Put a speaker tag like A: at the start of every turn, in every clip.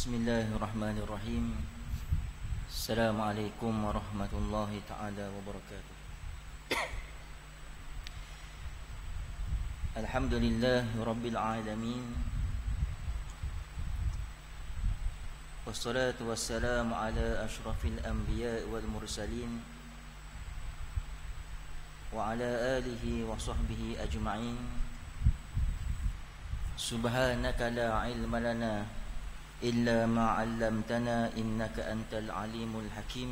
A: Bismillahirrahmanirrahim. Assalamualaikum warahmatullahi ta'ala wabarakatuh. Alhamdulillahi rabbil alamin. Wassalatu wassalamu ala ashrafil anbiya wal mursalin wa ala alihi wa sahbihi ajma'in. Subhanaka la ilma lana illa ma 'allamtana innaka antal alimul hakim.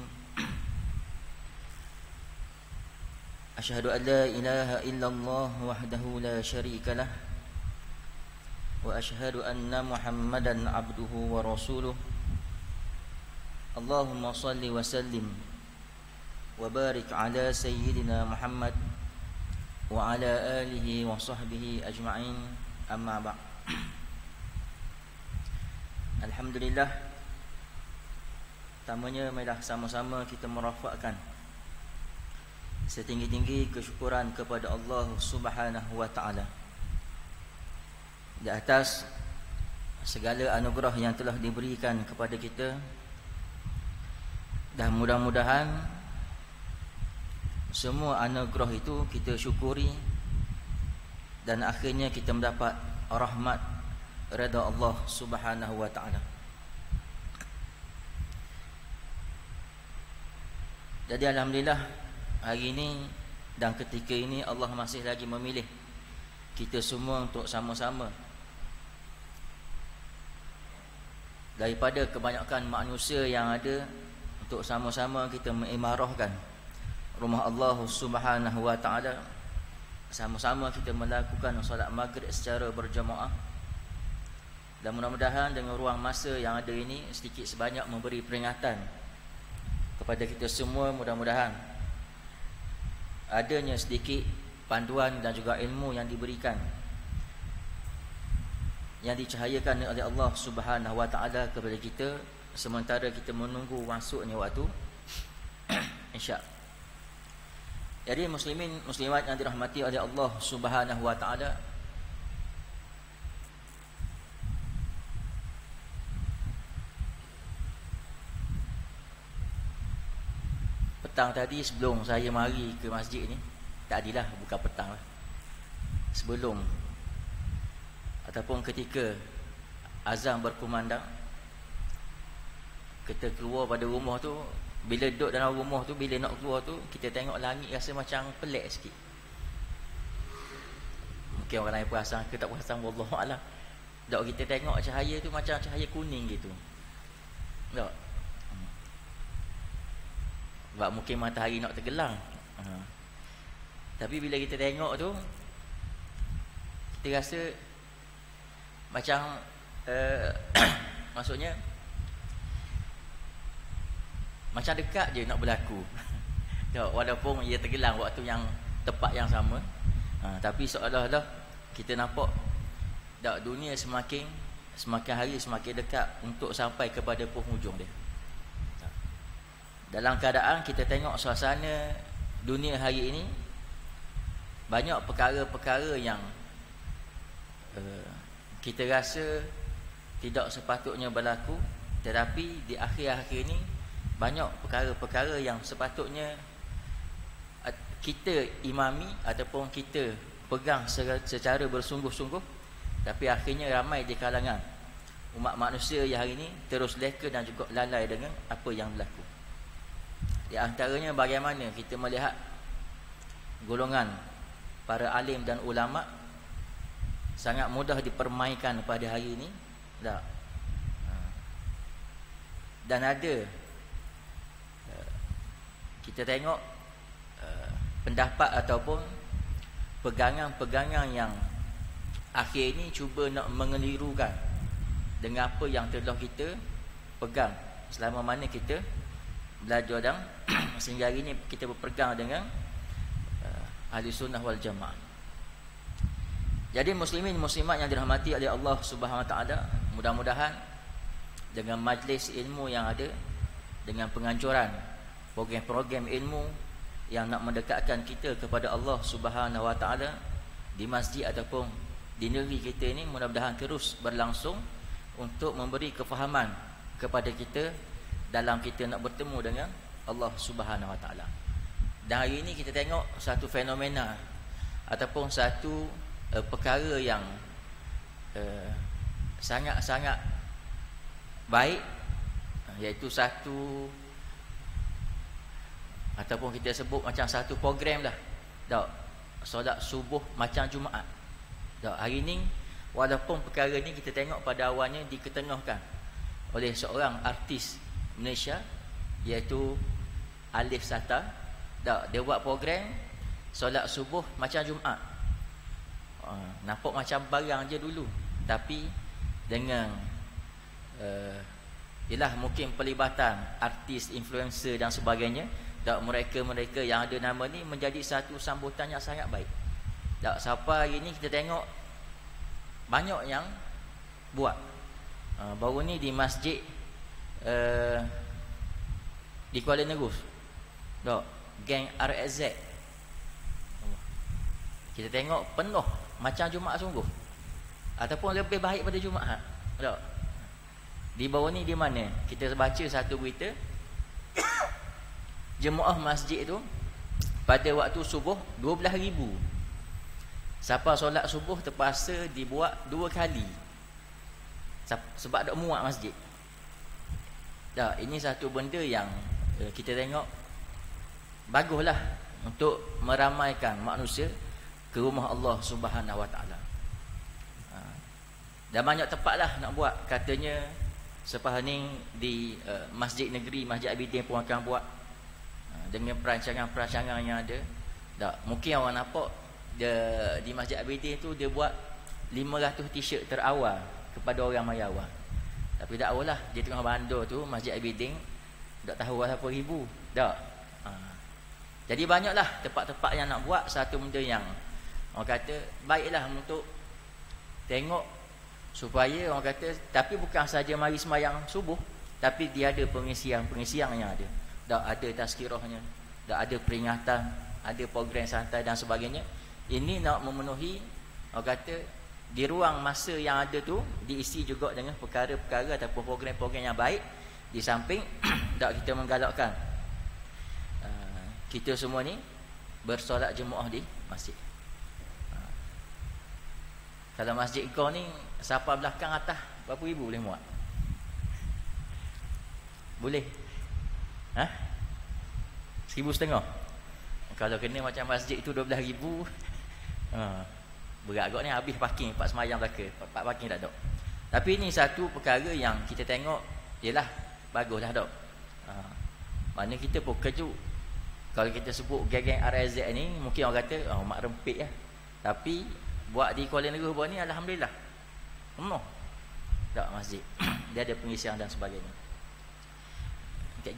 A: Asyhadu an la ilaha illallah wahdahu la syarika lah wa asyhadu anna Muhammadan abduhu wa rasuluh. Allahumma salli wa sallim wa barik ala sayyidina Muhammad wa ala alihi wa sahbihi ajma'in. Amma ba'd. Alhamdulillah, pertamanya marilah sama-sama kita merafakkan setinggi-tinggi kesyukuran kepada Allah Subhanahu wa ta'ala di atas segala anugerah yang telah diberikan kepada kita, dan mudah-mudahan semua anugerah itu kita syukuri dan akhirnya kita mendapat rahmat redha Allah Subhanahu wa ta'ala. Jadi alhamdulillah, hari ini dan ketika ini Allah masih lagi memilih kita semua untuk sama-sama daripada kebanyakan manusia yang ada, untuk sama-sama kita mengimarahkan rumah Allah Subhanahu wa ta'ala. Sama-sama kita melakukan solat maghrib secara berjamaah. Dan mudah-mudahan dengan ruang masa yang ada ini sedikit sebanyak memberi peringatan kepada kita semua. Mudah-mudahan adanya sedikit panduan dan juga ilmu yang diberikan, yang dicahayakan oleh Allah Subhanahu wa ta'ala kepada kita sementara kita menunggu masuknya waktu Isyak. Jadi muslimin muslimat yang dirahmati oleh Allah Subhanahu wa ta'ala, petang tadi sebelum saya mari ke masjid ni, tadilah bukan petang lah, sebelum ataupun ketika azan berkumandang, kita keluar pada rumah tu, bila duduk dalam rumah tu, bila nak keluar tu, kita tengok langit rasa macam pelik sikit. Mungkin orang lain perasan ke tak perasan, wallahualam. Dok kita tengok cahaya tu macam cahaya kuning gitu. Tak? Sebab mungkin matahari nak tergelam. Tapi bila kita tengok tu, kita rasa macam maksudnya macam dekat je nak berlaku. Walaupun ia tergelam waktu yang tepat yang sama, tapi seolah-olah kita nampak tak, dunia semakin hari semakin dekat untuk sampai kepada penghujung dia. Dalam keadaan kita tengok suasana dunia hari ini, banyak perkara-perkara yang kita rasa tidak sepatutnya berlaku, tetapi di akhir-akhir ini banyak perkara-perkara yang sepatutnya kita imami ataupun kita pegang secara bersungguh-sungguh, tapi akhirnya ramai di kalangan umat manusia yang hari ini terus leka dan juga lalai dengan apa yang berlaku. Di antaranya bagaimana kita melihat golongan para alim dan ulama sangat mudah dipermainkan pada hari ini. Tak? Dan ada kita tengok pendapat ataupun pegangan-pegangan yang akhir ini cuba nak mengelirukan dengan apa yang telah kita pegang selama mana kita belajar, dan sehingga hari ini kita berpegang dengan ahli sunnah wal jamaah. Jadi muslimin muslimat yang dirahmati oleh Allah Subhanahu wa ta'ala, mudah-mudahan dengan majlis ilmu yang ada, dengan penganjuran program-program ilmu yang nak mendekatkan kita kepada Allah Subhanahu wa ta'ala di masjid ataupun di negeri kita ini, mudah-mudahan terus berlangsung untuk memberi kefahaman kepada kita dalam kita nak bertemu dengan Allah Subhanahu Wa Taala. Dan hari ini kita tengok satu fenomena ataupun satu perkara yang sangat-sangat baik, iaitu satu ataupun kita sebut macam satu program lah. Tak, solat subuh macam Jumaat. Tak, hari ni walaupun perkara ni kita tengok pada awalnya diketengahkan oleh seorang artis Malaysia, iaitu Alif Sata. Tak, dia buat program solat subuh macam Jumaat. Nampak macam barang je dulu, tapi dengan ialah mungkin pelibatan artis, influencer dan sebagainya, tak, mereka yang ada nama ni menjadi satu sambutan yang sangat baik. Tak, sampai hari ni kita tengok banyak yang buat. Baru ni di masjid di Kuala Nerus, tak, geng RSZ, kita tengok penuh macam Jumaat sungguh, ataupun lebih baik pada Jumaat. Tak, di bawah ni di mana kita baca satu berita, jemaah masjid tu pada waktu subuh 12,000. Siapa solat subuh terpaksa dibuat 2 kali sebab tak muat masjid. Tak, ini satu benda yang kita tengok baguslah untuk meramaikan manusia ke rumah Allah Subhanahu Wa Taala. Dan banyak tempat lah nak buat. Katanya selepas ni di masjid negeri, Masjid Abidin pun akan buat dengan perancangan-perancangan yang ada. Tak, mungkin orang nampak di Masjid Abidin tu dia buat 500 t-shirt terawal kepada orang mayawah. Tapi tak tahulah, dia tengah bandar tu Masjid Abidin, tak tahu berapa ribu. Tak. Jadi banyaklah tempat-tempat yang nak buat satu benda yang orang kata baiklah untuk tengok, supaya orang kata, tapi bukan saja mari sembahyang subuh, tapi dia ada pengisian yang ada. Tak, ada tazkirahnya, tak, ada peringatan, ada program santai dan sebagainya. Ini nak memenuhi, orang kata, di ruang masa yang ada tu diisi juga dengan perkara-perkara ataupun program-program yang baik. Di samping tak, kita menggalakkan kita semua ni bersolat jemaah di masjid. Kalau masjid kau ni siapa belakang atas berapa ribu boleh muat? Boleh? 1,500. Kalau kena macam masjid itu 12,000, berat agak ni, habis parking 4 semayang belaka, 4 parking tak ada. Tapi ni satu perkara yang kita tengok, yelah baguslah dok. Mana kita pun kejut kalau kita sebut geng-geng RSZ ni, mungkin orang kata mak rempit lah. Tapi buat di Kuala Nerus bawah ni alhamdulillah penuh tak masjid. Dia ada pengisian dan sebagainya.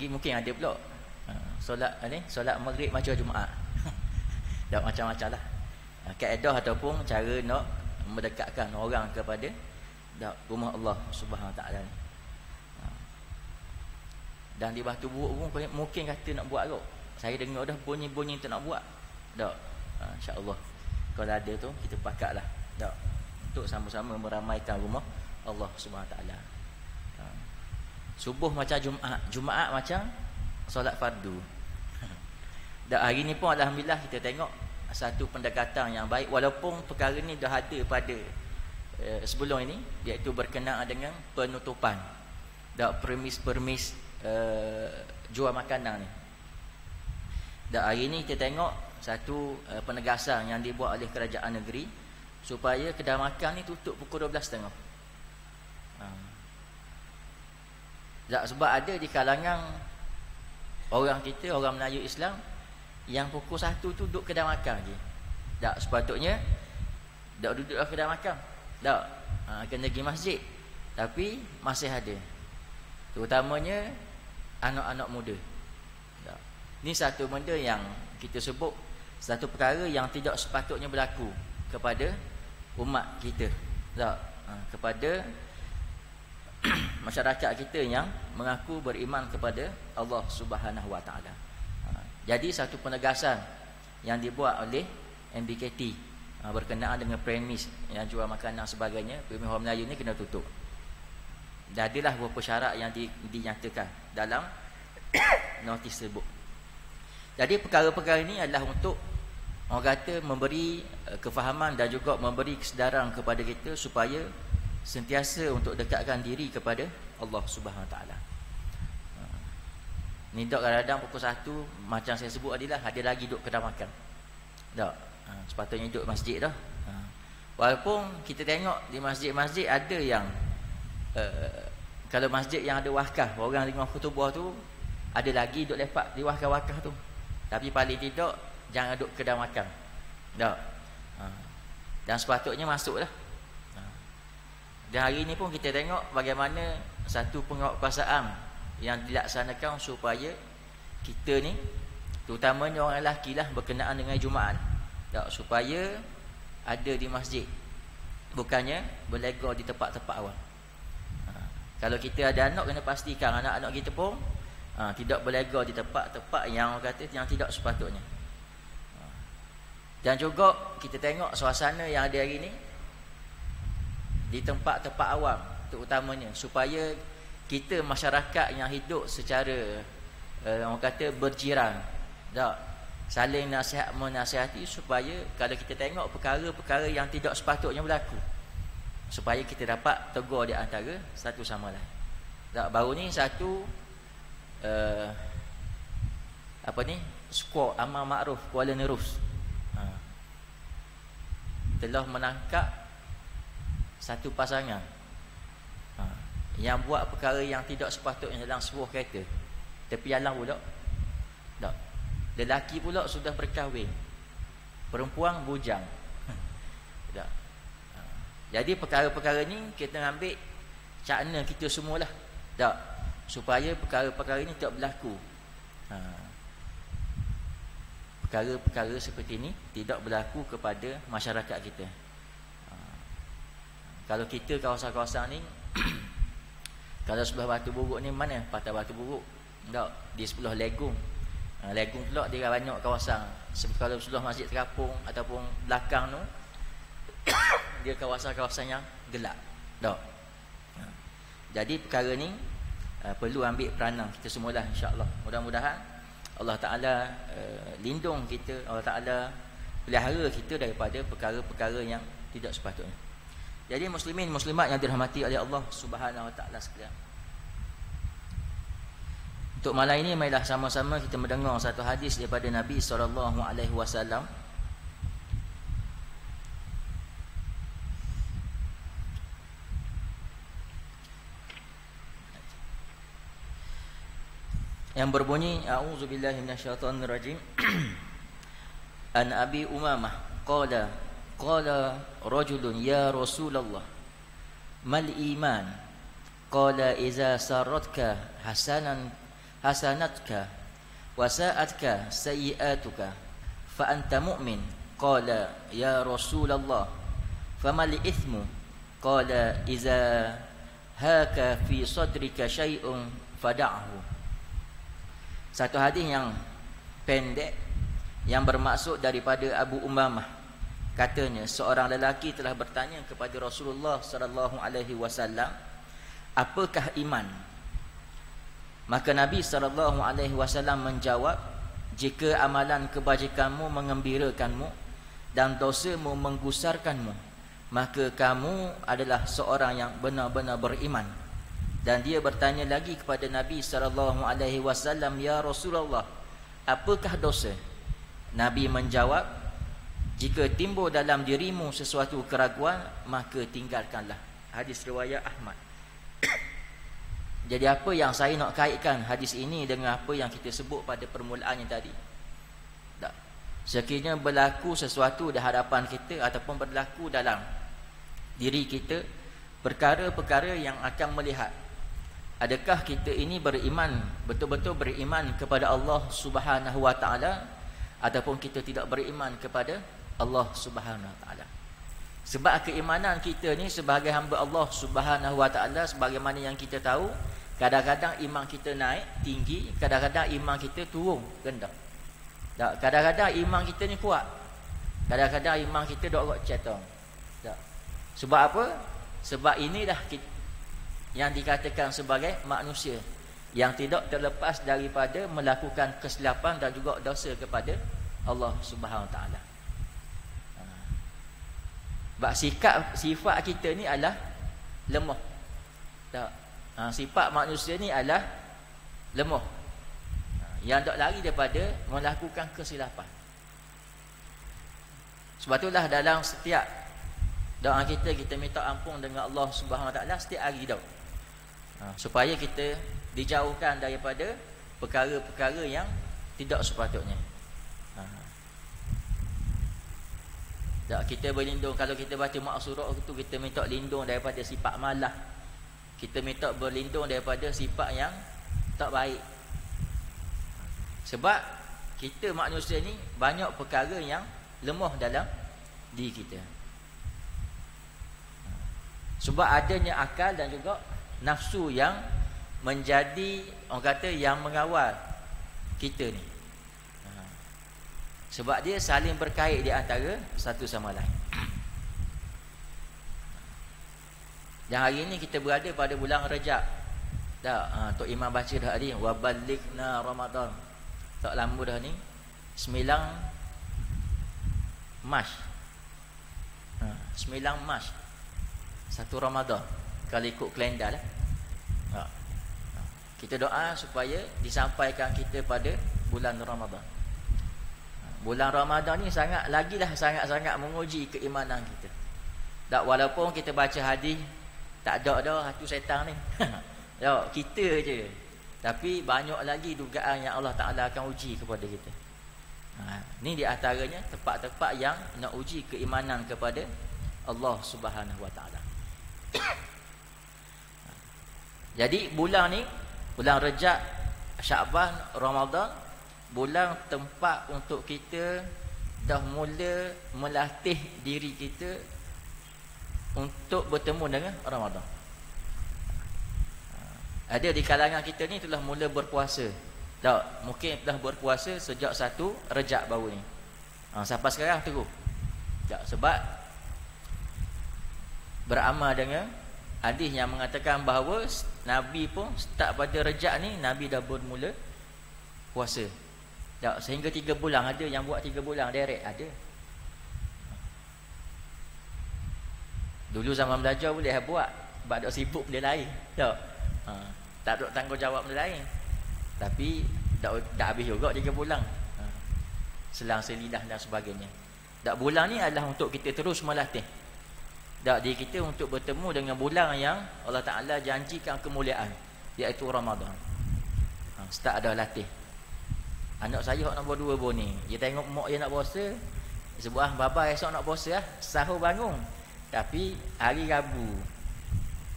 A: Mungkin ada pula solat solat maghrib macam Jumaat. Tak, macam-macam lah kaedah ataupun cara nak mendekatkan orang kepada rumah Allah Subhanahu Wa Taala ni. Dan di Batu Buruk pun mungkin kata nak buat kot. Saya dengar dah bunyi-bunyi tu nak buat. Tak, insya-Allah kalau ada tu kita pakatlah. Tak, untuk sama-sama meramaikan rumah Allah Subhanahu Wa Taala. Subuh macam Jumaat, Jumaat macam solat fardu. Dan hari ni pun alhamdulillah kita tengok satu pendekatan yang baik, walaupun perkara ni dah ada pada sebelum ini, iaitu berkenaan dengan penutupan dan permis jual makanan ni. Dan hari ni kita tengok satu penegasan yang dibuat oleh kerajaan negeri supaya kedai makan ni tutup pukul 12.30. Sebab ada di kalangan orang kita, orang Melayu Islam, yang pukul 1 tu duduk kedai makan je. Tak, sepatutnya tak duduk dalam kedai makan. Tak, kena pergi masjid. Tapi masih ada, terutamanya anak-anak muda. Tak. Ni satu benda yang kita sebut satu perkara yang tidak sepatutnya berlaku kepada umat kita. Tak, kepada masyarakat kita yang mengaku beriman kepada Allah Subhanahu Wa Taala. Jadi satu penegasan yang dibuat oleh MBKT berkenaan dengan premis yang jual makanan sebagainya, premis orang Melayu ni kena tutup. Dan adalah beberapa syarat yang dinyatakan dalam notis tersebut. Jadi perkara-perkara ini adalah untuk orang kata memberi kefahaman dan juga memberi kesedaran kepada kita supaya sentiasa untuk dekatkan diri kepada Allah Subhanahu Wa Taala. Ni dok kadang-kadang pukul 1 macam saya sebut adalah ada lagi duk kedai makan. Dok. Sepatutnya duduk masjid dah. Walaupun kita tengok di masjid-masjid ada yang kalau masjid yang ada wakaf, orang dengar khutbah tu ada lagi duk lepak di wakaf-wakaf tu. Tapi paling tidak jangan duduk kedai makan. Tak. Dan sepatutnya masuklah. Dan hari ini pun kita tengok bagaimana satu penguatkuasaan yang dilaksanakan supaya kita ni, terutamanya orang lelaki lah, berkenaan dengan Jumaat. Tak, supaya ada di masjid, bukannya berlega di tempat-tempat awam. Kalau kita ada anak, kena pastikan anak-anak kita pun tidak berlega di tempat-tempat yang orang kata yang tidak sepatutnya. Dan juga kita tengok suasana yang ada hari ni di tempat-tempat awam terutamanya, supaya kita masyarakat yang hidup secara orang kata berjiran, tak, saling nasihat menasihati, supaya kalau kita tengok perkara-perkara yang tidak sepatutnya berlaku, supaya kita dapat tegur di antara satu sama lain. Tak, baru ni satu apa ni, squad Amal Ma'ruf Kuala Nerus telah menangkap satu pasangan yang buat perkara yang tidak sepatutnya dalam sebuah kereta. Tepi jalan pula. Tak. Lelaki pula sudah berkahwin, perempuan bujang. Tak. Jadi perkara-perkara ni kita ambil cakna kita semualah. Tak. Supaya perkara-perkara ini tidak berlaku. Perkara-perkara seperti ini tidak berlaku kepada masyarakat kita. Kalau kita kawasan-kawasan ni kalau sebelah Batu Buruk ni, mana Patah Batu Buruk? Tak, di sebelah Legong. Legong pula dia banyak kawasan. Kalau sebelah Masjid Terapung ataupun belakang tu dia kawasan-kawasan yang gelap. Tak. Jadi perkara ni perlu ambil peranan kita semualah, insya-Allah. Mudah-mudahan Allah Taala lindung kita, Allah Taala pelihara kita daripada perkara-perkara yang tidak sepatutnya. Jadi muslimin muslimat yang dirahmati oleh Allah Subhanahu Wa Taala sekalian, untuk malam ini marilah sama-sama kita mendengar satu hadis daripada Nabi sallallahu alaihi wasallam. Yang berbunyi, a'udzubillahi minasyaitonirrajim. An Abi Umamah qala rajulun ya Rasulullah mal iman, qala iza saratka hasanatka wa sa'atka sayi'atuka fa anta mu'min, qala ya Rasulullah famal ithmu, qala iza haka fi sadrika syai'un fada'hu. Satu hadis yang pendek yang bermaksud daripada Abu Umamah. Katanya seorang lelaki telah bertanya kepada Rasulullah sallallahu alaihi wasallam, apakah iman? Maka Nabi sallallahu alaihi wasallam menjawab, jika amalan kebajikanmu mengembirakanmu dan dosamu menggusarkanmu, maka kamu adalah seorang yang benar-benar beriman. Dan dia bertanya lagi kepada Nabi sallallahu alaihi wasallam, ya Rasulullah, apakah dosa? Nabi menjawab, jika timbul dalam dirimu sesuatu keraguan, maka tinggalkanlah. Hadis riwayat Ahmad. Jadi apa yang saya nak kaitkan hadis ini dengan apa yang kita sebut pada permulaannya tadi? Tak. Sekiranya berlaku sesuatu di hadapan kita ataupun berlaku dalam diri kita, perkara-perkara yang akan melihat adakah kita ini beriman, betul-betul beriman kepada Allah Subhanahu Wa Taala, ataupun kita tidak beriman kepada Allah Subhanahu Wa Taala. Sebab keimanan kita ni sebagai hamba Allah Subhanahu Wa Taala, sebagaimana yang kita tahu, kadang-kadang iman kita naik tinggi, kadang-kadang iman kita turun rendah. Kadang-kadang iman kita ni kuat, kadang-kadang iman kita dok cetong. Sebab apa? Sebab inilah yang dikatakan sebagai manusia yang tidak terlepas daripada melakukan kesilapan dan juga dosa kepada Allah Subhanahu Wa Taala. Sebab sifat kita ni adalah lemah. Tak. Sifat manusia ni adalah lemah. Yang tak lari daripada melakukan kesilapan. Sebab itulah dalam setiap doa kita minta ampun dengan Allah Subhanahu Wa Taala setiap hari dah. Supaya kita dijauhkan daripada perkara-perkara yang tidak sepatutnya. Kita berlindung, kalau kita baca maksurah itu, kita minta lindung daripada sifat malah. Kita minta berlindung daripada sifat yang tak baik. Sebab kita manusia ni banyak perkara yang lemah dalam diri kita. Sebab adanya akal dan juga nafsu yang menjadi, orang kata, yang mengawal kita ni. Sebab dia saling berkait di antara satu sama lain. Dan hari ini kita berada pada bulan Rajab. Tok Imam baca dah tadi, wa balighna Ramadan. Tak lama dah ni, 9 Mac. 9 Mac. 1 Ramadan. Kalau ikut kalender lah. Kita doa supaya disampaikan kita pada bulan Ramadan. Bulan Ramadan ni sangat-sangat menguji keimanan kita. Tak, walaupun kita baca hadis, tak ada dah hatu setan ni. Ya, kita je. Tapi banyak lagi dugaan yang Allah Ta'ala akan uji kepada kita. Ni di antaranya tempat-tempat yang nak uji keimanan kepada Allah Subhanahu Wa Ta'ala. Jadi bulan ni, bulan Rajab, Syaban, Ramadan, bulan tempat untuk kita dah mula melatih diri kita untuk bertemu dengan Ramadan. Ada di kalangan kita ni telah mula berpuasa. Tak, mungkin telah berpuasa sejak 1 Rajab baru ni. Sampai sekarang terus. Tak, sebab beramal dengan hadis yang mengatakan bahawa Nabi pun start pada Rajab ni, Nabi dah bermula puasa. Tak, sehingga 3 bulan. Ada yang buat 3 bulan direct, ada. Dulu zaman belajar boleh buat, sebab tak sibuk benda lain. Tak, tak ada tanggungjawab benda lain. Tapi dah habis juga 3 bulan. Selang selidah dan sebagainya. Tak, bulan ni adalah untuk kita terus melatih. Tak, diri kita untuk bertemu dengan bulan yang Allah Ta'ala janjikan kemuliaan, iaitu Ramadan. Start ada latih. Anak saya nombor 2 pun ni, dia tengok mak dia nak puasa, sebuah baba esok nak puasa, sahur bangun. Tapi hari Rabu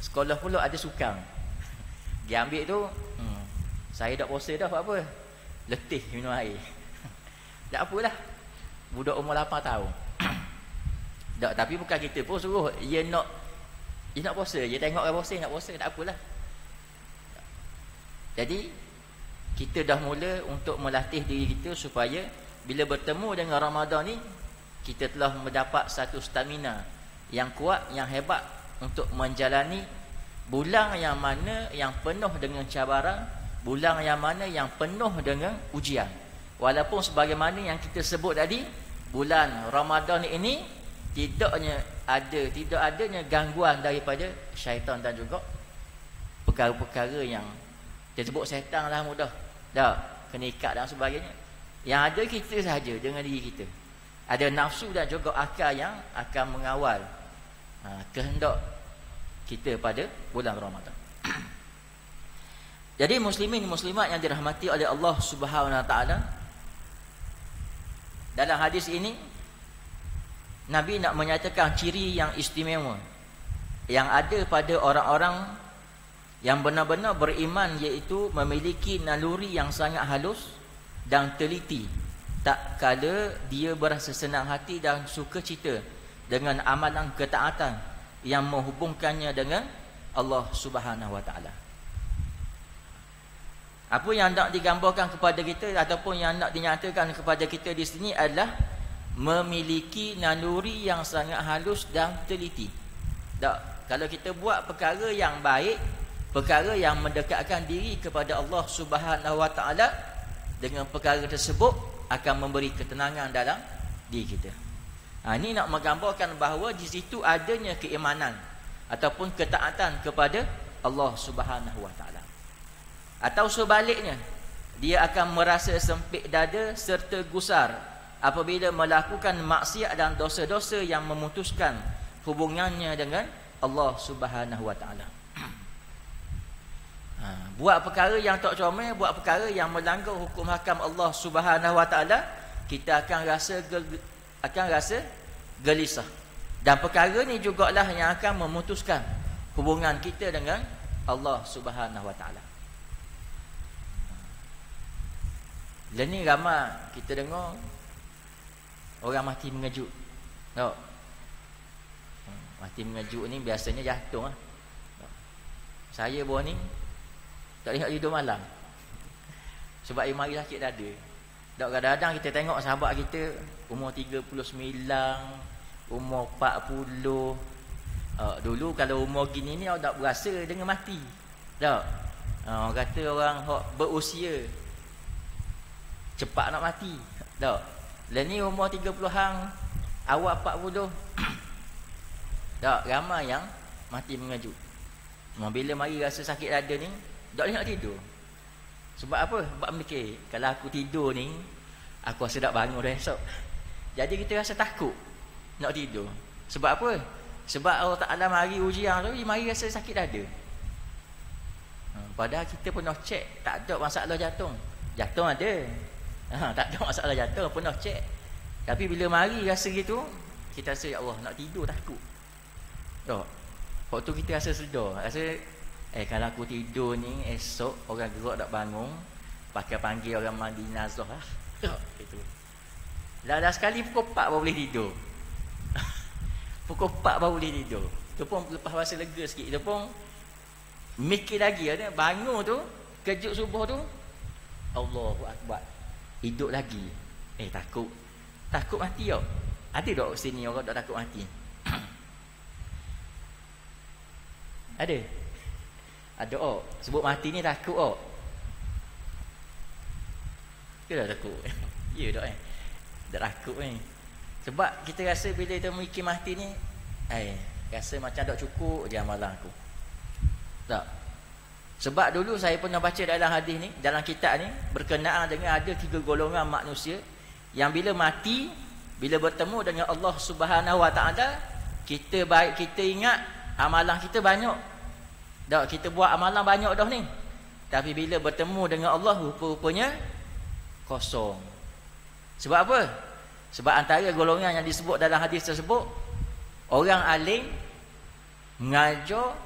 A: sekolah pula ada sukang. Dia ambil tu, saya tak puasa dah, apa? Letih minum air. Tak apalah. Budak umur 8 tahun. Tak, tapi bukan kita pun suruh dia nak puasa, dia tengok orang puasa nak puasa, tak apalah. Jadi kita dah mula untuk melatih diri kita supaya bila bertemu dengan Ramadan ni, kita telah mendapat satu stamina yang kuat, yang hebat untuk menjalani bulan yang mana yang penuh dengan cabaran, bulan yang mana yang penuh dengan ujian. Walaupun sebagaimana yang kita sebut tadi, bulan Ramadan ini tidak adanya gangguan daripada syaitan dan juga perkara-perkara yang dia sebut syaitan lah mudah. Tak, kena ikat dan sebagainya. Yang ada kita sahaja dengan diri kita. Ada nafsu dan juga akal yang akan mengawal kehendak kita pada bulan Ramadan. Jadi muslimin muslimat yang dirahmati oleh Allah Subhanahu Wa Taala, dalam hadis ini Nabi nak menyatakan ciri yang istimewa yang ada pada orang-orang yang benar-benar beriman, iaitu memiliki naluri yang sangat halus dan teliti, tak kala dia berasa senang hati dan sukacita dengan amalan ketaatan yang menghubungkannya dengan Allah Subhanahu Wa Taala. Apa yang nak digambarkan kepada kita ataupun yang nak dinyatakan kepada kita di sini adalah memiliki naluri yang sangat halus dan teliti. Tak, kalau kita buat perkara yang baik, perkara yang mendekatkan diri kepada Allah Subhanahu Wa Taala, dengan perkara tersebut akan memberi ketenangan dalam diri kita. Ini nak menggambarkan bahawa di situ adanya keimanan ataupun ketaatan kepada Allah Subhanahu Wa Taala. Atau sebaliknya, dia akan merasa sempit dada serta gusar apabila melakukan maksiat dan dosa-dosa yang memutuskan hubungannya dengan Allah Subhanahu Wa Taala. Buat perkara yang tak comel, buat perkara yang melanggar hukum hakam Allah Subhanahu Wa Taala, kita akan rasa gelisah. Dan perkara ni jugalah yang akan memutuskan hubungan kita dengan Allah Subhanahu Wa Taala. Dan ni ramai kita dengar orang mati mengejut. Tahu? Mati mengejut ni biasanya jatuh. Saya baru ni tak lihat tidur malam. Sebab mari sakit dada. Tak, kadang-kadang kita tengok sahabat kita umur 39, umur 40. Dulu kalau umur gini ni awak tak berasa dengan mati. Tak? Orang kata orang berusia cepat nak mati. Tak? Dan ni umur 30-an, awak 40. Tak, ramai yang mati mengejut. Bila mari rasa sakit dada ni, tak boleh nak tidur. Sebab apa? Sebab mikir, kalau aku tidur ni, aku rasa tak bangun dah esok. Jadi kita rasa takut nak tidur. Sebab apa? Sebab Allah Ta'ala mari ujian tu, dia mari rasa sakit dada. Padahal kita pernah cek, tak ada masalah jantung. Jantung ada. Tak ada masalah jantung, pernah cek. Tapi bila mari rasa gitu, kita rasa, ya Allah, nak tidur takut. Tak? Waktu kita rasa sedar, rasa kalau aku tidur ni esok orang gerak tak bangun, pakai panggil orang mandi nazah lah. Itu. Dah sekali pukul 4 baru boleh tidur. Pukul 4 baru boleh tidur. Itu pun lepas rasa lega sikit. Itu pun mikir lagi ada bangun tu, kejut subuh tu, Allahu Akbar. Hidup lagi. Takut. Takut mati tau. Ada tak sini orang tak takut mati? Ada? Ada sebut mati ni takut ke tak takut? Ya tak tak takut ni. Sebab kita rasa bila kita mikir mati ni, rasa macam tak cukup je amalan aku. Tak? Sebab dulu saya pernah baca dalam hadis ni, dalam kitab ni, berkenaan dengan ada 3 golongan manusia yang bila mati, bila bertemu dengan Allah Subhanahu Wa Taala, kita ingat amalan kita banyak. Tak, kita buat amalan banyak dah ni. Tapi bila bertemu dengan Allah, rupa-rupanya kosong. Sebab apa? Sebab antara golongan yang disebut dalam hadis tersebut, orang alim mengajar,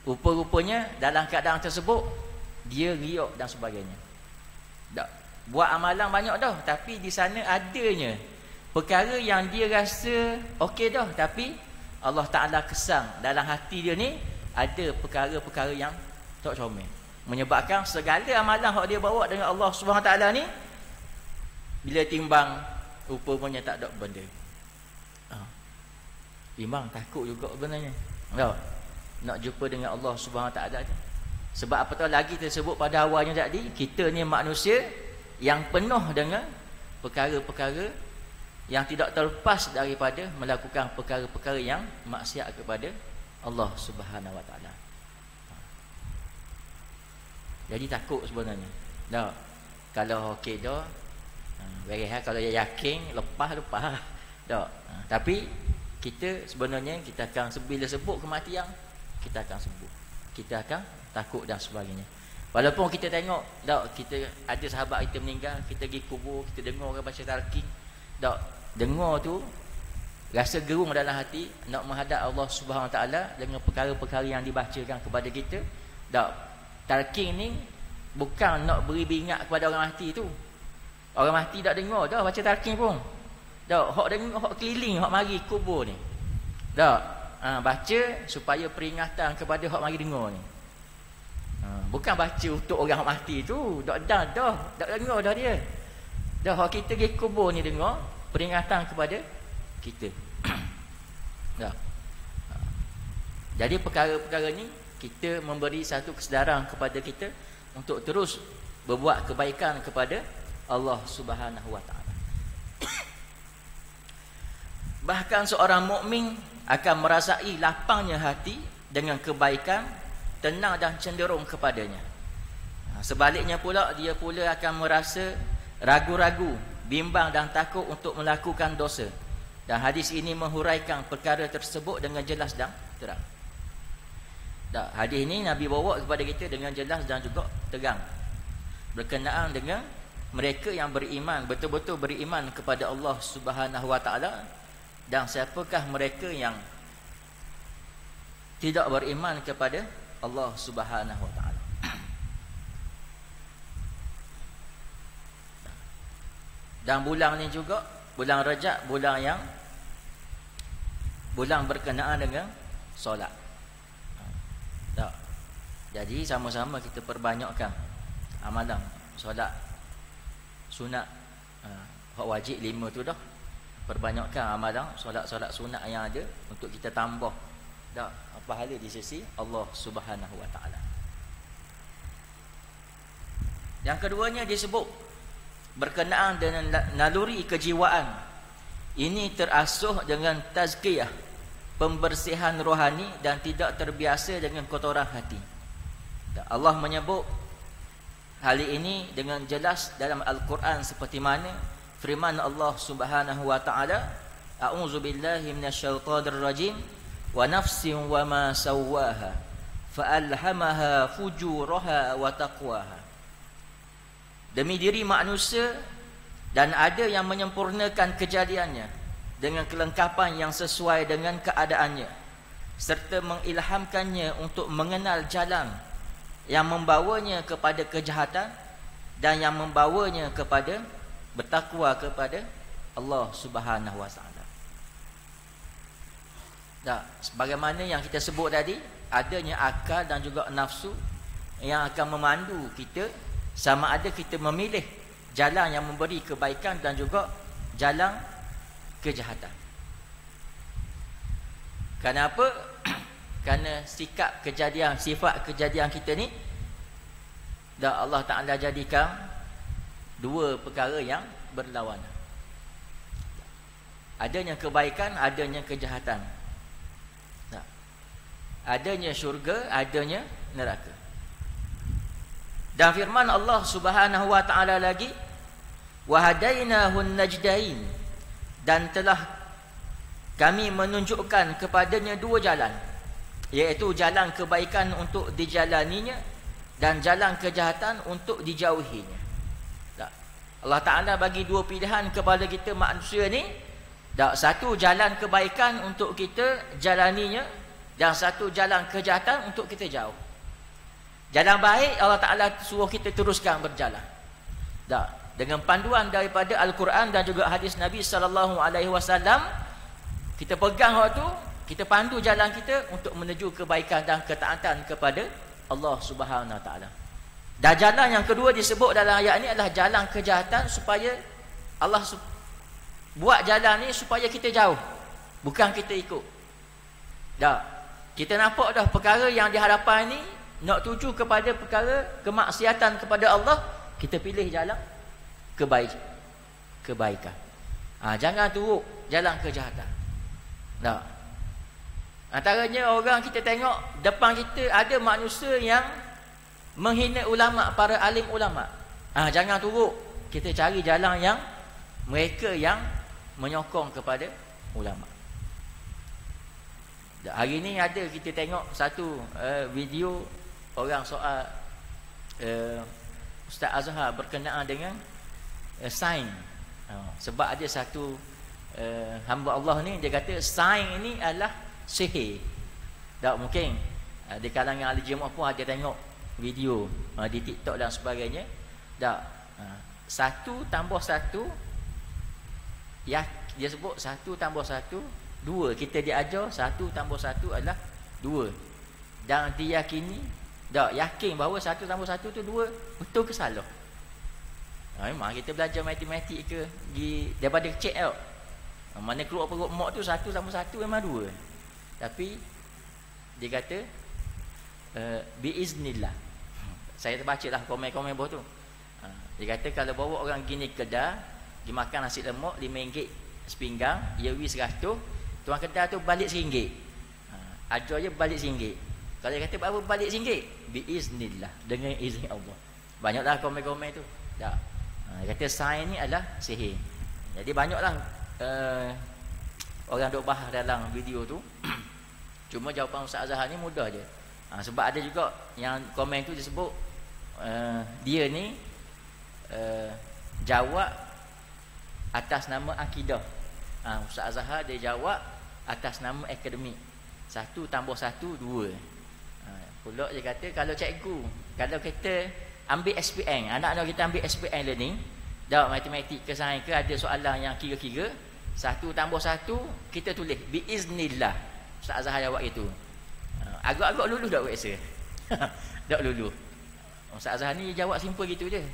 A: rupa-rupanya dalam keadaan tersebut dia riak dan sebagainya. Tak, buat amalan banyak dah, tapi di sana adanya perkara yang dia rasa okey dah, tapi Allah Ta'ala kesang dalam hati dia ni ada perkara-perkara yang tak comel, menyebabkan segala amalan yang dia bawa dengan Allah Subhanahu Wa Ta'ala ni, bila timbang rupanya tak ada benda. Timbang takut juga sebenarnya. Nak jumpa dengan Allah Subhanahu Wa Ta'ala. Sebab apa tahu lagi tersebut pada awalnya tadi, kita ni manusia yang penuh dengan perkara-perkara yang tidak terlepas daripada melakukan perkara-perkara yang maksiat kepada Allah Subhanahu Wa Ta'ala. Jadi takut sebenarnya. Tak. Kalau okey dah, kalau dia yakin lepas. Tak. Tapi kita sebenarnya kita akan bila sebut kematian, kita akan sebut. Kita akan takut dan sebagainya. Walaupun kita tengok, tak, kita ada sahabat kita meninggal, kita pergi kubur, kita dengar orang baca talqin. Tak, dengar tu rasa gerung dalam hati nak menghadap Allah Subhanahu Wa Ta'ala dengan perkara-perkara yang dibacakan kepada kita. Tak, talqin ni bukan nak beri bingat kepada orang mati tu. Orang mati tak dengar dah baca talqin pun. Tak, hak dengar, hak keliling, hak mari kubur ni. Tak, baca supaya peringatan kepada hak mari dengar ni. Bukan baca untuk orang hak mati tu. Tak dengar dah dia. Dah hak kita pergi kubur ni dengar peringatan kepada kita. Tak. Jadi perkara-perkara ni kita memberi satu kesedaran kepada kita untuk terus berbuat kebaikan kepada Allah Subhanahu wa taala. Bahkan seorang mukmin akan merasai lapangnya hati dengan kebaikan, tenang dan cenderung kepadanya. Sebaliknya pula, dia pula akan merasa ragu-ragu, bimbang dan takut untuk melakukan dosa. Dan hadis ini menghuraikan perkara tersebut dengan jelas dan terang. Hadis ini Nabi bawa kepada kita dengan jelas dan juga terang, berkenaan dengan mereka yang beriman, betul-betul beriman kepada Allah Subhanahu wa taala, dan siapakah mereka yang tidak beriman kepada Allah Subhanahu wa taala. Dan bulan ni juga bulan Rajab, bulan berkenaan dengan solat. Jadi sama-sama kita perbanyakkan amalan solat sunat. Hak wajib 5 tu dah. Perbanyakkan amalan solat-solat sunat yang ada untuk kita tambah pahala di sisi Allah Subhanahu wa taala. Yang keduanya disebut berkenaan dengan naluri kejiwaan. Ini terasuh dengan tazkiyah, pembersihan rohani, dan tidak terbiasa dengan kotoran hati. Allah menyebut hal ini dengan jelas dalam Al-Quran, seperti mana firman Allah Subhanahu wa taala, a'udzu billahi minasyaitonir rajim, wa nafsin wa ma sawwaha fa'alhamaha fujuraha wa taqwaha. Demi diri manusia, dan ada yang menyempurnakan kejadiannya dengan kelengkapan yang sesuai dengan keadaannya, serta mengilhamkannya untuk mengenal jalan yang membawanya kepada kejahatan dan yang membawanya kepada bertakwa kepada Allah Subhanahu wa taala. Sebagaimana yang kita sebut tadi, adanya akal dan juga nafsu yang akan memandu kita, sama ada kita memilih jalan yang memberi kebaikan dan juga jalan kejahatan. Kenapa? Kerana sifat kejadian kita ni Allah Ta'ala jadikan dua perkara yang berlawanan. Adanya kebaikan, adanya kejahatan. Adanya syurga, adanya neraka. Dan firman Allah Subhanahu wa taala lagi, wa hadainahun najdain, dan telah kami menunjukkan kepadanya dua jalan, iaitu jalan kebaikan untuk dijalaninya dan jalan kejahatan untuk dijauhinya. Allah Ta'ala bagi dua pilihan kepada kita manusia ni. Satu jalan kebaikan untuk kita jalaninya, dan satu jalan kejahatan untuk kita jauh. Jalan baik Allah Ta'ala suruh kita teruskan berjalan. Dengan panduan daripada Al-Quran dan juga hadis Nabi SAW, kita pegang waktu, kita pandu jalan kita untuk menuju kebaikan dan ketaatan kepada Allah Subhanahu Wa Ta'ala. Dan jalan yang kedua disebut dalam ayat ini adalah jalan kejahatan, supaya Allah buat jalan ni supaya kita jauh, bukan kita ikut. Kita nampak dah perkara yang di hadapan ni nak tuju kepada perkara kemaksiatan kepada Allah, kita pilih jalan kebaikan. Jangan turut jalan kejahatan. Antaranya orang kita tengok depan kita ada manusia yang menghina ulama, para alim ulama. Jangan turut, kita cari jalan yang mereka yang menyokong kepada ulama. Hari ni ada kita tengok satu video orang soal Ustaz Azhar berkenaan dengan sains. Sebab ada satu hamba Allah ni, dia kata sains ini adalah sihir. Mungkin di kalangan ahli jemaah pun ada tengok video di TikTok dan sebagainya. 1 tambah 1, ya, dia sebut 1 tambah 1 2. Kita diajar 1 tambah 1 adalah 2. Dan diyakini, yakin bahawa 1 tambah 1 tu 2. Betul ke salah? Memang kita belajar matematik ke daripada kecil tau. Mana keluar perut mak tu 1 tambah 1 memang 2. Tapi dia kata biiznillah. Saya terbacalah komen-komen bawah tu. Dia kata kalau bawa orang gini kedai, pergi makan nasi lemak RM5 sepinggang, ia wis 100, tuan kedai tu balik RM1. Ajar je balik RM1. Kalau dia kata apa balik RM1? Biiznillah, dengan izin Allah. Banyaklah komen-komen tu. Tak. Dia kata sains ni adalah sihir. Jadi banyaklah orang duk bahas dalam video tu. Cuma jawapan Ustaz Azhar ni mudah je. Sebab ada juga yang komen tu disebut dia ni jawab atas nama akidah. Ustaz Azhar dia jawab atas nama akademik. 1 + 1 2. Pula dia kata kalau cikgu, kalau kita ambil SPM, anak-anak kita ambil SPM learning, jawab matematik ke sains ke, ada soalan yang kira-kira 1 + 1 kita tulis biiznillah. Ustaz Azhar jawab itu. Agak-agak lulus tak rasa? Tak lulus. Ustaz Azhar ni jawab simple gitu je.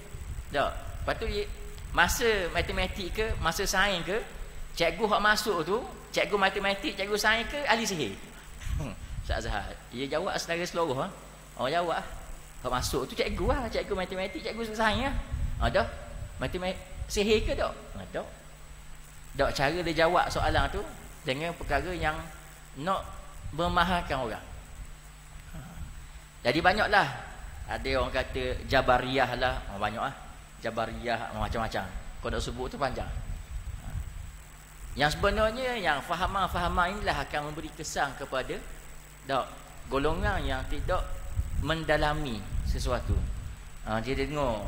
A: Tak. Lepas tu masa matematik ke, masa sains ke, cikgu hak masuk tu, cikgu matematik, cikgu sains ke, ahli sihir. Ustaz Azhar, dia jawab secara seluruh. Orang jawab hak masuk tu cikgu lah, cikgu matematik, cikgu sains lah. Dah. Matematik sihir ke tak? Tak. Tak, cara dia jawab soalan tu dengan perkara yang nak memahalkan orang. Jadi banyaklah. Ada orang kata Jabariyah lah, banyak lah. Jabariyah macam-macam. Kau nak sebut tu panjang. Yang sebenarnya yang fahaman-fahaman inilah akan memberi kesan kepada golongan yang tidak mendalami sesuatu. Dia dengar.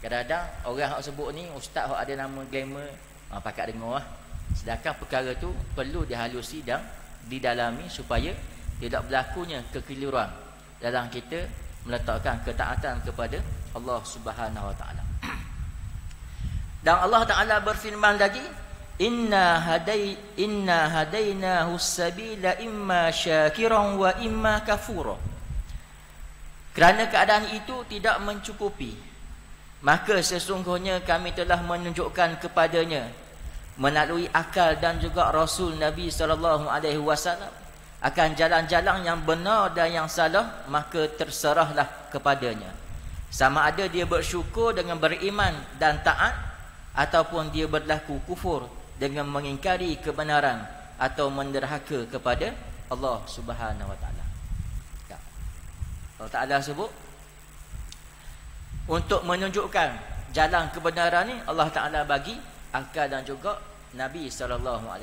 A: Kadang-kadang orang yang sebut ni ustaz yang ada nama gamer, pakat dengar lah. Sedangkan perkara tu perlu dihalusi dan didalami supaya tidak berlakunya kekeliruan dalam kita meletakkan ketaatan kepada Allah Subhanahu Wa Taala. Dan Allah Taala berfirman lagi, Inna hadainahu sabila imma syakiran wa imma kafura. Kerana keadaan itu tidak mencukupi, maka sesungguhnya kami telah menunjukkan kepadanya melalui akal dan juga Rasul Nabi SAW akan jalan-jalan yang benar dan yang salah, maka terserahlah kepadanya. Sama ada dia bersyukur dengan beriman dan taat, ataupun dia berlaku kufur dengan mengingkari kebenaran atau menderhaka kepada Allah Subhanahu Wa Taala. Allah Taala sebut untuk menunjukkan jalan kebenaran ni, Allah Taala bagi akal dan juga Nabi SAW.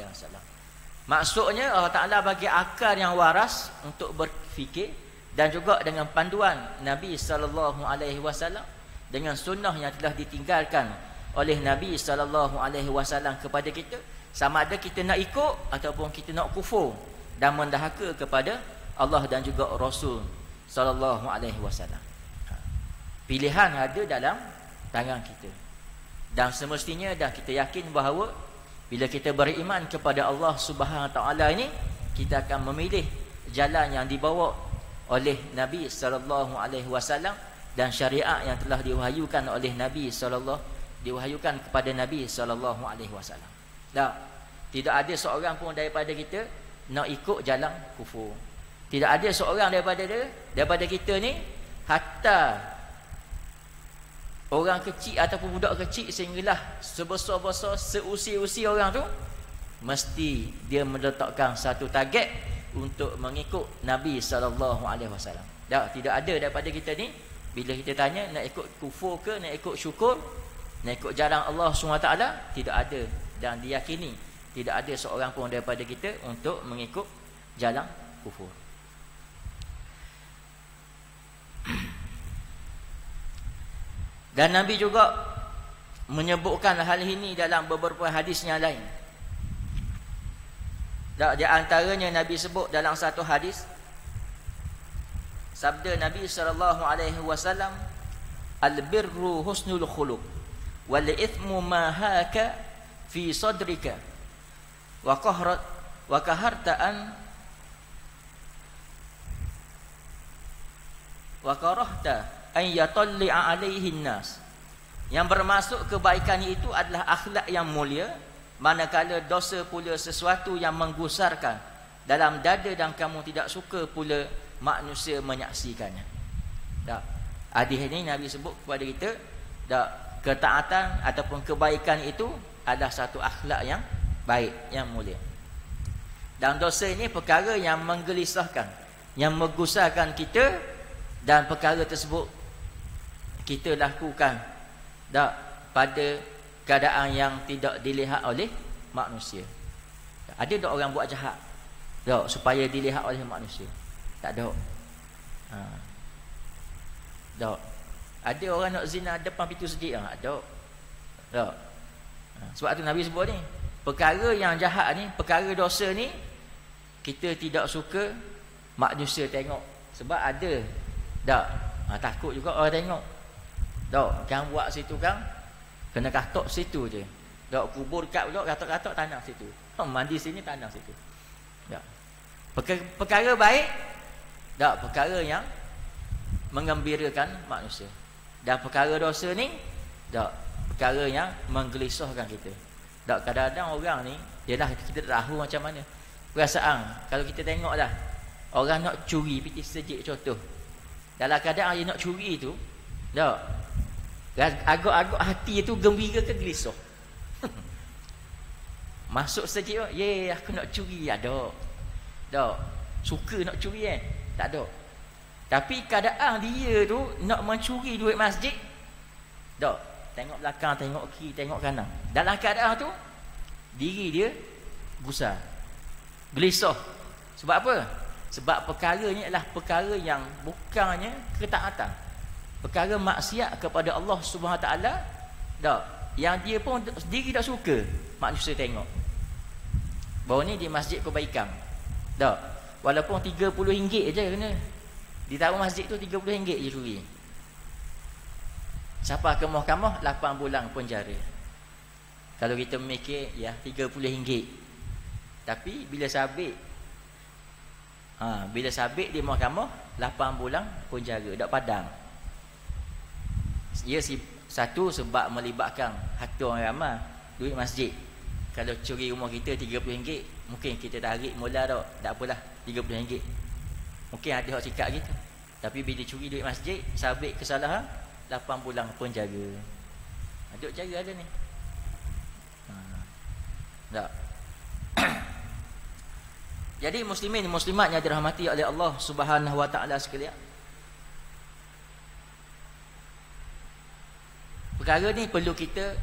A: Maksudnya Allah Ta'ala bagi akal yang waras untuk berfikir, dan juga dengan panduan Nabi SAW, dengan sunnah yang telah ditinggalkan oleh Nabi SAW kepada kita, sama ada kita nak ikut ataupun kita nak kufur dan mendahaka kepada Allah dan juga Rasul SAW. Pilihan ada dalam tangan kita. Dan semestinya dah kita yakin bahawa bila kita beriman kepada Allah Subhanahu Wa Taala ini, kita akan memilih jalan yang dibawa oleh Nabi SAW dan syariat yang telah diwahyukan oleh Nabi diwahyukan kepada Nabi SAW. Tidak ada seorang pun daripada kita nak ikut jalan kufur. Tidak ada seorang daripada kita ni, hatta orang kecil ataupun budak kecil sehinggalah sebesar-besar seusia-usia orang tu, mesti dia meletakkan satu target untuk mengikut Nabi SAW. Tidak ada daripada kita ni, bila kita tanya nak ikut kufur ke, nak ikut syukur, nak ikut jalan Allah SWT, tidak ada. Dan diyakini tidak ada seorang pun daripada kita untuk mengikut jalan kufur. Dan Nabi juga menyebutkan hal ini dalam beberapa hadis yang lain. Di antaranya Nabi sebut dalam satu hadis, sabda Nabi SAW, al-birru husnul khuluq wal ithmu ma haka fi sadrika wa karahta an yatalli'a alaihin nas. Yang bermaksud kebaikan itu adalah akhlak yang mulia, manakala dosa pula sesuatu yang menggusarkan dalam dada dan kamu tidak suka pula manusia menyaksikannya. Tak. Hadis ini Nabi sebut kepada kita, tak, ketaatan ataupun kebaikan itu adalah satu akhlak yang baik, yang mulia. Dan dosa ini perkara yang menggelisahkan, yang menggusarkan kita, dan perkara tersebut kita lakukan tak, pada keadaan yang tidak dilihat oleh manusia. Ada tak orang buat jahat tak, supaya dilihat oleh manusia? Tak ada. Tak. Ada orang nak zina depan pintu masjid? Tak. Tak. Sebab tu Nabi sebut ni, perkara yang jahat ni, perkara dosa ni, kita tidak suka manusia tengok. Sebab ada tak, takut juga orang tengok. Tak, kan buat situ kan, kena katok situ je. Tak, kubur dekat pula, katok-katok tanah situ. Mandi sini, tanah situ. Tak. Perkara baik, tak, perkara yang menggembirakan manusia. Dan perkara dosa ni, tak, perkara yang menggelisahkan kita. Tak, kadang-kadang orang ni, yalah kita tak tahu macam mana perasaan. Kalau kita tengok dah, orang nak curi piti sejik contoh, dalam keadaan dia nak curi tu, tak, agak-agak hati tu gembira ke gelisah? Masuk sejik, ye, aku nak curi, ada. Tak, suka nak curi tak ada. Tapi keadaan dia tu nak mencuri duit masjid, tak, tengok belakang, tengok kiri, tengok kanan. Dalam keadaan tu diri dia gusar, gelisah. Sebab apa? Sebab perkara ni adalah perkara yang bukannya ketaatan, perkara maksiat kepada Allah Subhanahu Wa Taala, tak, yang dia pun sendiri tak suka manusia tengok. Baru ni di masjid kebaikan, tak, walaupun RM30 je kena di tahu masjid tu, RM30 je curi. Siapa ke mahkamah 8 bulan penjara. Kalau kita mikir ya RM30. Tapi bila sabit, bila sabit di mahkamah 8 bulan penjara, tak padang. Ya, satu sebab melibatkan harta orang ramai, duit masjid. Kalau curi rumah kita RM30, mungkin kita tarik mula tak apalah, RM30. Mungkin ada orang cakap gitu. Tapi bila curi duit masjid, sabit kesalahan, 8 bulan penjara. Ada cara ada ni. Tak. Jadi muslimin muslimat yang dirahmati oleh Allah Subhanahu Wa Taala sekalian, perkara ni perlu kita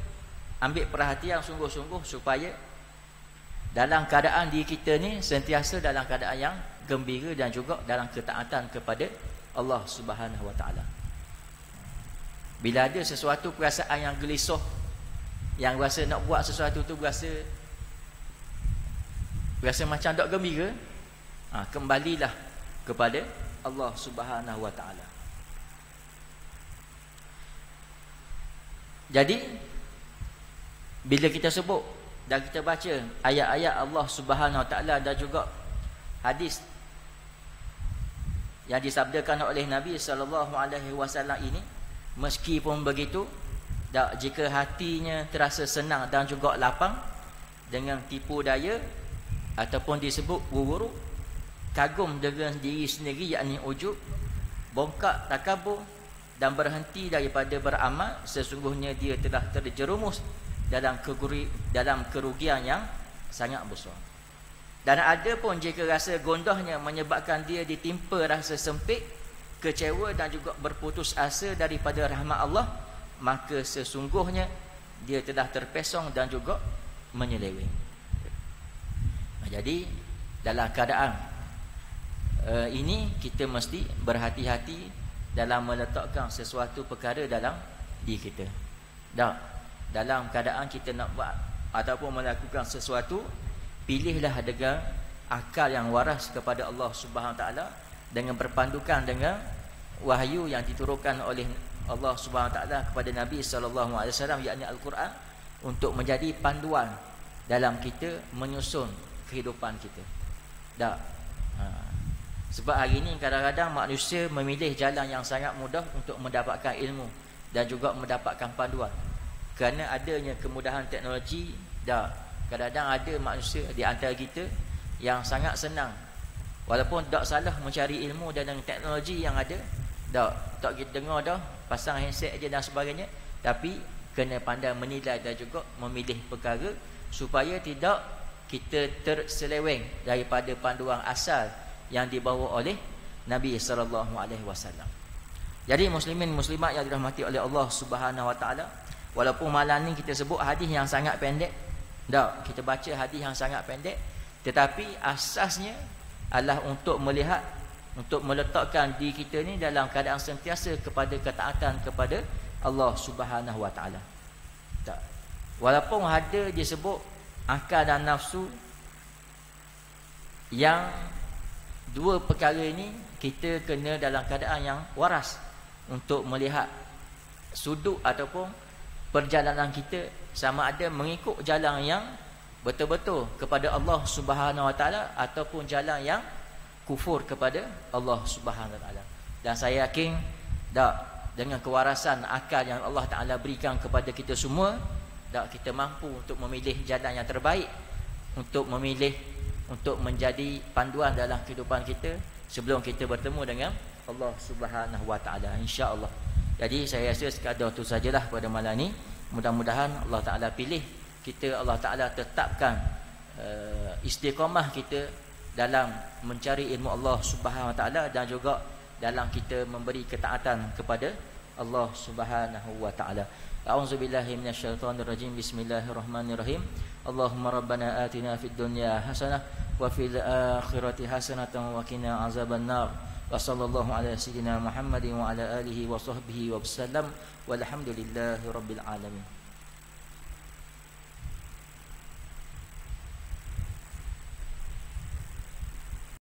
A: ambil perhatian sungguh-sungguh supaya dalam keadaan diri kita ni sentiasa dalam keadaan yang gembira dan juga dalam ketaatan kepada Allah Subhanahu Wa Taala. Bila ada sesuatu perasaan yang gelisah, yang rasa nak buat sesuatu tu rasa macam tak gembira, kembalilah kepada Allah Subhanahu Wa Taala. Jadi bila kita sebut dan kita baca ayat-ayat Allah Subhanahu Wa Taala dan juga hadis yang disabdakan oleh Nabi sallallahu alaihi wasallam ini, meskipun begitu, jika hatinya terasa senang dan juga lapang dengan tipu daya ataupun disebut buruk, kagum dengan diri sendiri, yakni ujub, bongkak takabur dan berhenti daripada beramal, sesungguhnya dia telah terjerumus dalam kerugian yang sangat besar. Dan ada pun jika rasa gondahnya menyebabkan dia ditimpa rasa sempit, kecewa dan juga berputus asa daripada rahmat Allah, maka sesungguhnya dia telah terpesong dan juga menyeleweng. Jadi dalam keadaan ini kita mesti berhati-hati dalam meletakkan sesuatu perkara dalam diri kita. Dalam keadaan kita nak buat ataupun melakukan sesuatu, pilihlah dengan akal yang waras kepada Allah Subhanahu Wa Taala, dengan berpandukan dengan wahyu yang diturunkan oleh Allah Subhanahu Wa Taala kepada Nabi sallallahu alaihi wasallam, yakni Al-Quran, untuk menjadi panduan dalam kita menyusun kehidupan kita. Sebab hari ini kadang-kadang manusia memilih jalan yang sangat mudah untuk mendapatkan ilmu dan juga mendapatkan panduan. Kerana adanya kemudahan teknologi, kadang-kadang ada manusia di antara kita yang sangat senang Walaupun tak salah mencari ilmu dan teknologi yang ada, tak kita dengar dah pasang handset aja dan sebagainya, tapi kena pandai menilai dan juga memilih perkara supaya tidak kita terseleweng daripada panduan asal yang dibawa oleh Nabi sallallahu alaihi wasallam. Jadi muslimin muslimat yang dirahmati oleh Allah Subhanahu wa taala, walaupun malam ni kita sebut hadis yang sangat pendek, kita baca hadis yang sangat pendek, tetapi asasnya adalah untuk melihat, untuk meletakkan diri kita ni dalam keadaan sentiasa kepada ketaatan kepada Allah Subhanahu wa taala. Walaupun ada disebut akal dan nafsu, yang dua perkara ini kita kena dalam keadaan yang waras untuk melihat sudut ataupun perjalanan kita sama ada mengikut jalan yang betul-betul kepada Allah Subhanahu wa taala ataupun jalan yang kufur kepada Allah Subhanahu wa taala. Dan saya yakin dengan kewarasan akal yang Allah Taala berikan kepada kita semua, kita mampu untuk memilih jalan yang terbaik, untuk memilih, untuk menjadi panduan dalam kehidupan kita sebelum kita bertemu dengan Allah Subhanahu wa taala, insya-Allah. Jadi saya rasa sekadar itu sajalah pada malam ni. Mudah-mudahan Allah Taala pilih kita, Allah Taala tetapkan istiqamah kita dalam mencari ilmu Allah Subhanahu wa taala dan juga dalam kita memberi ketaatan kepada Allah Subhanahu wa taala. A'udzubillahi minasyaitonir rajim. Bismillahirrahmanirrahim. Allahumma rabbana atina fid dunya hasanah wa fil akhirati hasanatan wa qina azabannar. Wa sallallahu ala sayyidina Muhammadin wa ala alihi wa sahbihi wa sallam. Walhamdulillahi rabbil alamin.